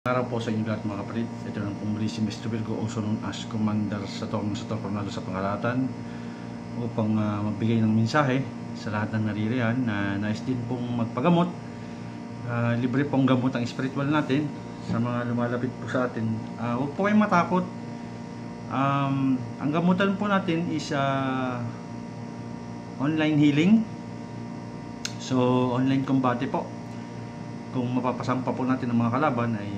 Araw po sa inyo lahat mga kapatid. Ito lang pong muli si Mr. Virgo, also known as Commander Sator Coronado sa Pangalatan, upang magbigay ng mensahe sa lahat ng naririyan na nais din pong magpagamot. Libre pong gamot ang spiritual natin sa mga lumalapit po sa atin. Huwag po kayong matakot. Ang gamutan po natin is online healing. So online combate po. Kung mapapasampa po natin ang mga kalaban ay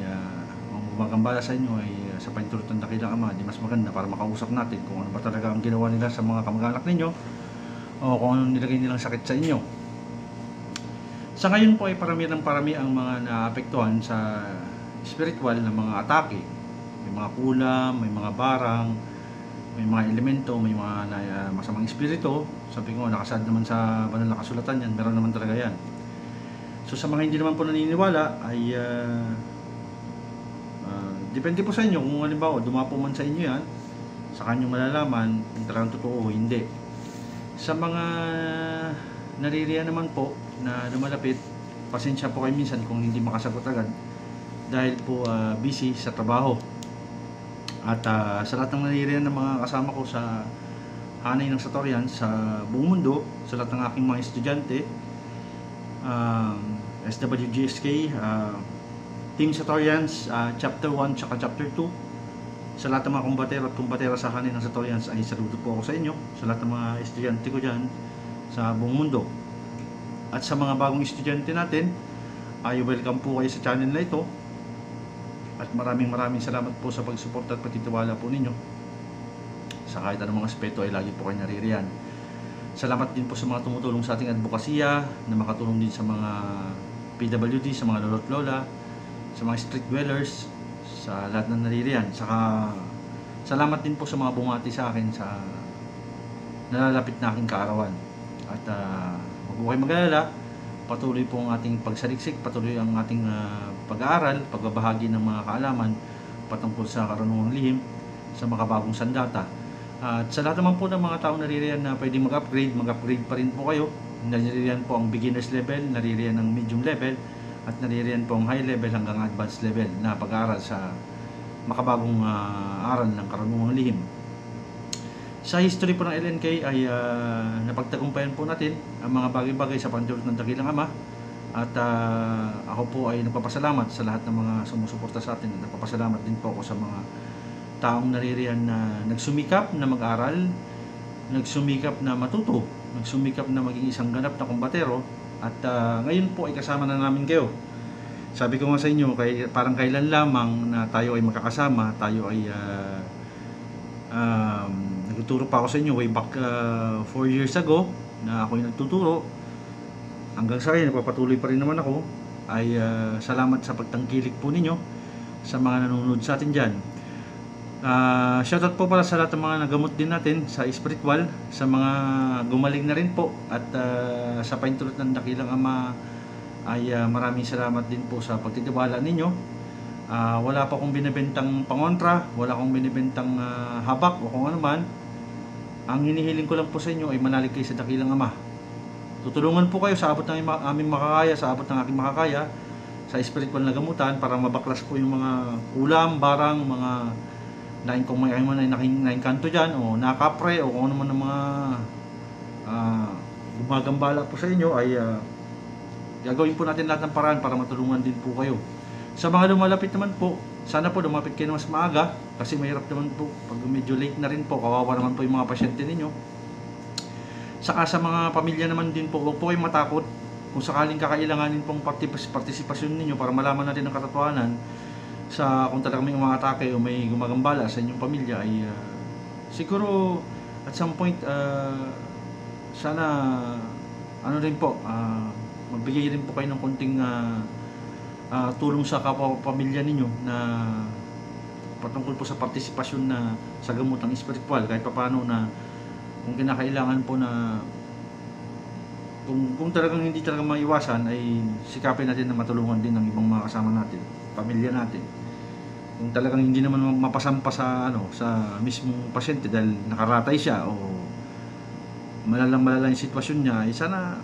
ang magambala sa inyo ay sa pahintulot ng dakilang Ama, di mas maganda para makausap natin kung ano ba talaga ang ginawa nila sa mga kamag-anak ninyo o kung ano nilagay nilang sakit sa inyo. Sa ngayon po ay parami ang mga naapektuhan sa spiritual na mga atake. May mga kulam, may mga barang, may mga elemento, may mga masamang espiritu. Sabi ko, nakasad naman sa banal na kasulatan yan, meron naman talaga yan. So sa mga hindi naman po naniniwala ay depende po sa inyo kung halimbawa dumapo man sa inyo yan, sa kanyo malalaman kung talagang totoo o hindi. Sa mga naririyan naman po na lumalapit, pasensya po kayo minsan kung hindi makasagot agad dahil po busy sa trabaho. At sa lahat ng naririyan ng mga kasama ko sa hanay ng Satorian sa buong mundo, sa lahat ng aking mga estudyante, SWGSK, Team Satorians, Chapter 1 tsaka Chapter 2, sa lahat ng mga kumbatero at kumbatera sa hanay ng Satorians ay saludo po ako sa inyo, sa lahat ng mga estudyante ko dyan sa buong mundo. At sa mga bagong estudyante natin, welcome po kayo sa channel na ito. At maraming salamat po sa pagsuporta at pagtitiwala po ninyo. Sa kahit anong mga aspeto ay lagi po kayo naririyan. Salamat din po sa mga tumutulong sa ating advokasya na makatulong din sa mga PWD, sa mga lolo't lola, sa mga street dwellers, sa lahat ng naririyan. Saka salamat din po sa mga bumati sa akin sa nalalapit na aking kaarawan. At huwag po kayong mag-alala, patuloy po ang ating pagsaliksik, patuloy ang ating pag-aaral, pagbabahagi ng mga kaalaman patungkol sa karunungang lihim, sa makabagong sandata. At sa lahat naman po ng mga taong naririyan na pwedeng mag-upgrade pa rin po kayo. Naririyan po ang beginners level, naririyan ang medium level, at naririyan po ang high level hanggang advanced level na pag-aaral sa makabagong aral ng karunungang lihim. Sa history po ng LNK ay napagtagumpayan po natin ang mga bagay-bagay sa pahintulot ng dakilang Ama. At ako po ay nagpapasalamat sa lahat ng mga sumusuporta sa atin. Nagpapasalamat din po ako sa mga taong naririyan na nagsumikap na mag-aral, nagsumikap na matuto, nagsumikap na maging isang ganap na kumbatero. At ngayon po ay kasama na namin kayo. Sabi ko nga sa inyo, parang kailan lamang na tayo ay makakasama, tayo ay nagtuturo pa ako sa inyo way back 4 years ago na ako ay nagtuturo. Hanggang sa ngayon, napapatuloy pa rin naman ako. Ay salamat sa pagtangkilik po ninyo sa mga nanonood sa atin dyan. Shoutout po para sa lahat ng mga nagamot din natin sa spiritual, sa mga gumaling na rin po, at sa pahintulot ng dakilang Ama ay maraming salamat din po sa pagtitiwala ninyo. Wala pa akong binibentang pangontra, wala akong binibentang habak o kung ano man. Ang hinihiling ko lang po sa inyo ay manalig kayo sa dakilang Ama. Tutulungan po kayo sa abot ng aming makakaya, sa abot ng aking makakaya sa spiritual na gamutan para mabaklas po yung mga kulam, barang, mga kung may man ay nainkanto dyan o nakapre o kung ano man ng mga gumagambala po sa inyo ay gagawin po natin lahat ng paraan para matulungan din po kayo. Sa mga lumalapit naman po, sana po lumapit kayo mas maaga kasi mahirap naman po pag medyo late na rin po, kawawa naman po yung mga pasyente ninyo. Saka sa mga pamilya naman din po, huwag po kayong matakot kung sakaling kakailanganin pong partisipasyon ninyo para malaman natin ang katotohanan sa kung talagang may umaatake o may gumagambala sa inyong pamilya ay siguro at some point sana ano rin po magbigay rin po kayo ng konting tulong sa kapwa-pamilya ninyo na patungkol po sa partisipasyon na sa gamotang spiritual kahit paano na kung kinakailangan po na kung talagang hindi talaga maiwasan ay sikapin natin na matulungan din ng ibang mga kasama natin, pamilya natin. Kung talagang hindi naman mapasampa sa sa mismong pasyente dahil nakaratay siya o malalang yung sitwasyon niya, ay sana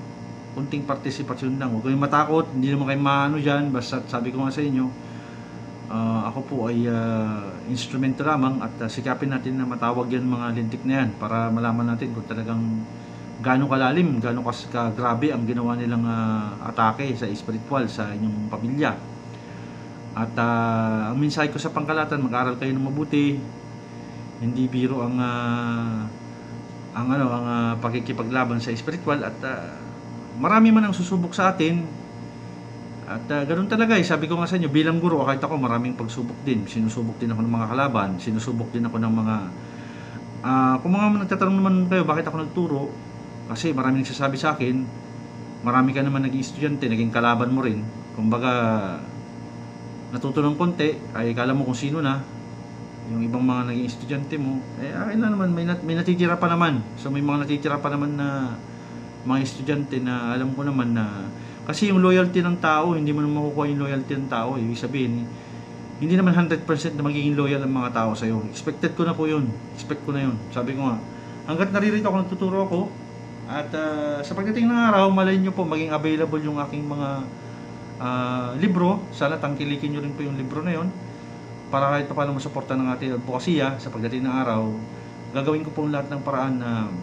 kunting partisipasyon lang. Huwag kayong matakot, hindi naman kayo maano dyan. Basta sabi ko nga sa inyo, Ako po ay instrumento lamang at sikapin natin na matawag yan mga lintik na yan para malaman natin kung talagang gaano kalalim, gaano kagrabe ang ginawa nilang atake sa spiritual sa inyong pamilya. At ang mensahe ko sa pangkalatan, mag-aral kayo ng mabuti. Hindi biro ang pakikipaglaban sa spiritual at marami man ang susubok sa atin. At ganoon talaga sabi ko nga sa inyo, bilang guro, kahit ako maraming pagsubok din. Sinusubok din ako ng mga kalaban, sinusubok din ako ng mga kung mga nagtatanong naman kayo bakit ako nagturo, kasi maraming nagsasabi sa akin, marami ka naman naging estudyante, naging kalaban mo rin. Kumbaga natuto ng konti, ay kala mo kung sino na yung ibang mga naging estudyante mo, akin na naman, may natitira pa naman. So may mga natitira pa naman na mga estudyante na alam ko naman na, kasi yung loyalty ng tao, hindi mo naman makukuha yung loyalty ng tao. Ibig sabihin, hindi naman 100% na magiging loyal ang mga tao sa'yo. Expected ko na po yun. Expect ko na yun. Sabi ko nga, hanggat naririto ako, nagtuturo ako, at sa pagdating ng araw, malay nyo po, maging available yung aking mga libro. Sana tangkilikin nyo rin po yung libro na yun, para kahit pa paano masuporta ng ating advokasya sa pagdating ng araw. Gagawin ko po lahat ng paraan na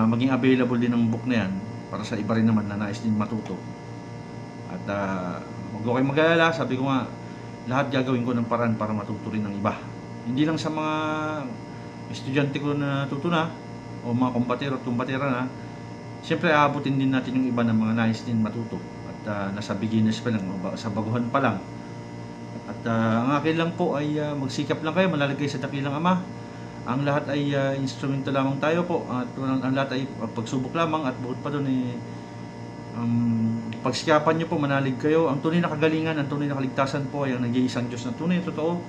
maging available din ang book na yan para sa iba rin naman na nais din matuto. At huwag ko kayong mag-alala, sabi ko nga, lahat gagawin ko ng paraan para matuto rin ng iba. Hindi lang sa mga estudyante ko na natuto na, o mga kumbatero at kumbatera na, siyempre aabutin din natin yung iba ng mga nais din matuto. At nasa beginners pa lang, sa baguhan pa lang. At ang akin lang po ay magsikap lang kayo, malalagay sa dakilang Ama. Ang lahat ay instrumento lamang tayo po, at ang lahat ay pagsubok lamang, at bukod pa doon pagsikapan nyo po, manalig kayo. Ang tunay na kagalingan, ang tunay na kaligtasan po ay ang nag-iisang Diyos na tunay, totoo,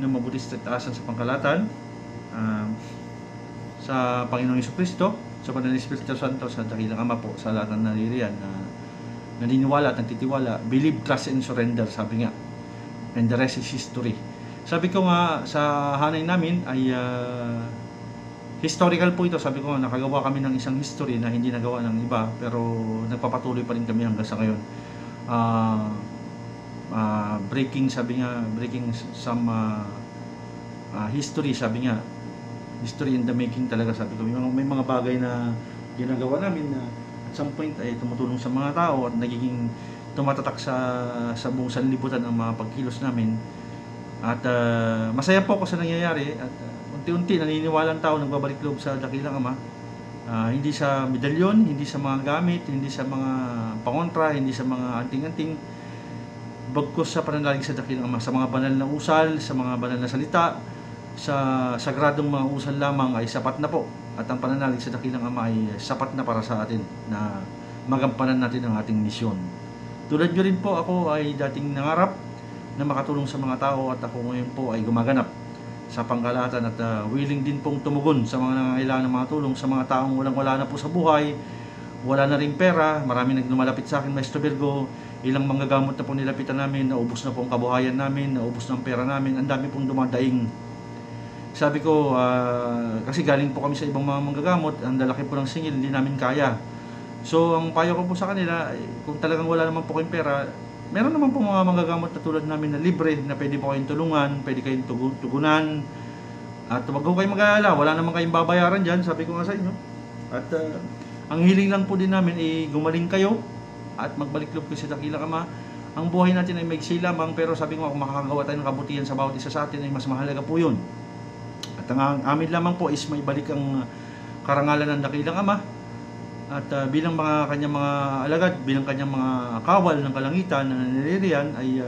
na mabuti sa taasan sa pangkalatan, sa Panginoong Jesucristo, sa Banal na Espiritu Santo, sa dakilang Ama po, sa lahat ng naririyan na naniniwala at nagtitiwala. Believe, trust, and surrender, sabi nga. And the rest is history. Sabi ko nga sa hanay namin ay historical po ito. Sabi ko nga, nakagawa kami ng isang history na hindi nagawa ng iba, pero nagpapatuloy pa rin kami hanggang sa ngayon. Breaking some history, sabi nga, history in the making talaga, sabi ko. May mga bagay na ginagawa namin na at some point ay tumutulong sa mga tao at nagiging tumatatak sa buong sanlibutan ang mga pagkilos namin. At masaya po ako sa nangyayari, at unti-unti naniniwala ang tao, nagbabalik loob sa dakilang Ama. Hindi sa medalyon, hindi sa mga gamit, hindi sa mga pangontra, hindi sa mga anting-anting, bagkus sa pananalig sa dakilang Ama, sa mga banal na usal, sa mga banal na salita, sa sagradong mga usal lamang ay sapat na po. At ang pananalig sa dakilang Ama ay sapat na para sa atin na magampanan natin ang ating misyon. Tulad nyo rin po, ako ay dating nangarap na makatulong sa mga tao, at ako ngayon po ay gumaganap sa pangkalatan at willing din pong tumugon sa mga nangangailangan ng mga tulong, sa mga taong walang-wala na po sa buhay, wala na rin pera. Marami naglumalapit sa akin, Maestro Virgo, ilang manggagamot na po nilapitan namin, naubos na po ang kabuhayan namin, naubos na ang pera namin, ang dami pong dumadaing. Sabi ko, kasi galing po kami sa ibang mga manggagamot, ang lalaki po ng singil, hindi namin kaya. So ang payo ko po sa kanila, kung talagang wala naman po kayong pera, meron naman po mga manggagamot na tulad namin na libre, na pwede po kayong tulungan, pwede kayong tugunan. At wag ko kayong mag-aalala, wala naman kayong babayaran dyan, sabi ko nga sa inyo. At ang hiling lang po din namin ay gumaling kayo at magbalik loob kayo sa dakilang Ama. Ang buhay natin ay maigsi lamang, pero sabi ko nga, kung makakagawa tayo ng kabutihan sa bawat isa sa atin, ay mas mahalaga po yun. At ang amin lamang po is maibalik ang karangalan ng dakilang Ama. At bilang mga kanyang mga alagad, bilang kanyang mga kawal ng kalangitan na naniririyan, ay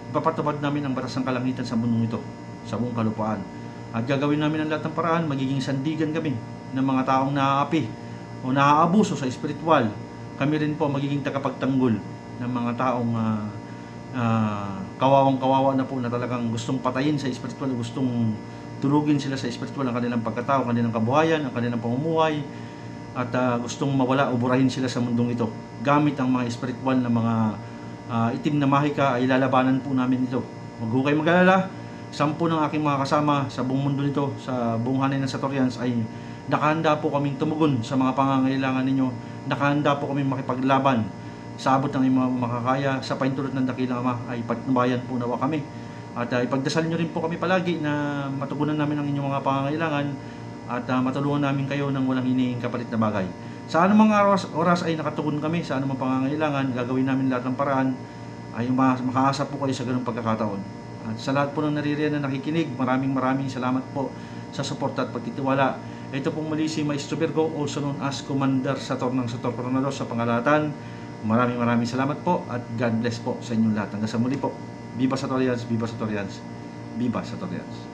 ipapatupad namin ang batas ng kalangitan sa mundong ito, sa buong kalupaan. At gagawin namin ang lahat ng paraan, magiging sandigan kami ng mga taong naaapi o naaabuso sa espiritual. Kami rin po magiging tagapagtanggol ng mga taong kawawang-kawawa na po, na talagang gustong patayin sa espiritual, gustong turugin sila sa espiritual ang kanilang pagkatao, kanilang kabuhayan, ang kanilang pamumuhay, at gustong mawala o burahin sila sa mundong ito. Gamit ang mga espiritual na mga itim na mahika, ay lalabanan po namin ito. Huwag ho kayo mag-alala. 10 ng aking mga kasama sa buong mundo nito, sa buong hanay ng Satorians, ay nakahanda po kaming tumugon sa mga pangangailangan ninyo. Nakahanda po kaming makipaglaban sa abot ng mga makakaya, sa paintulot ng dakilang Ama ay patnubayan po nawa kami. At ipagdasal nyo rin po kami palagi na matugunan namin ang inyong mga pangangailangan at matulungan namin kayo ng walang hinihingi kapalit na bagay. Sa anumang oras ay nakatugon kami, sa anumang pangangailangan, gagawin namin lahat ng paraan ay makaasa po kayo sa ganung pagkakataon. At sa lahat po ng naririyan na nakikinig, maraming salamat po sa suporta at pagtitiwala. Ito pong muli si Maestro Virgo, also known as Commander Sator ng Sator Coronado sa Pangalatan. Maraming salamat po at God bless po sa inyong lahat. Hanggang sa muli po. Viva Satorians, Viva Satorians, Viva Satorians.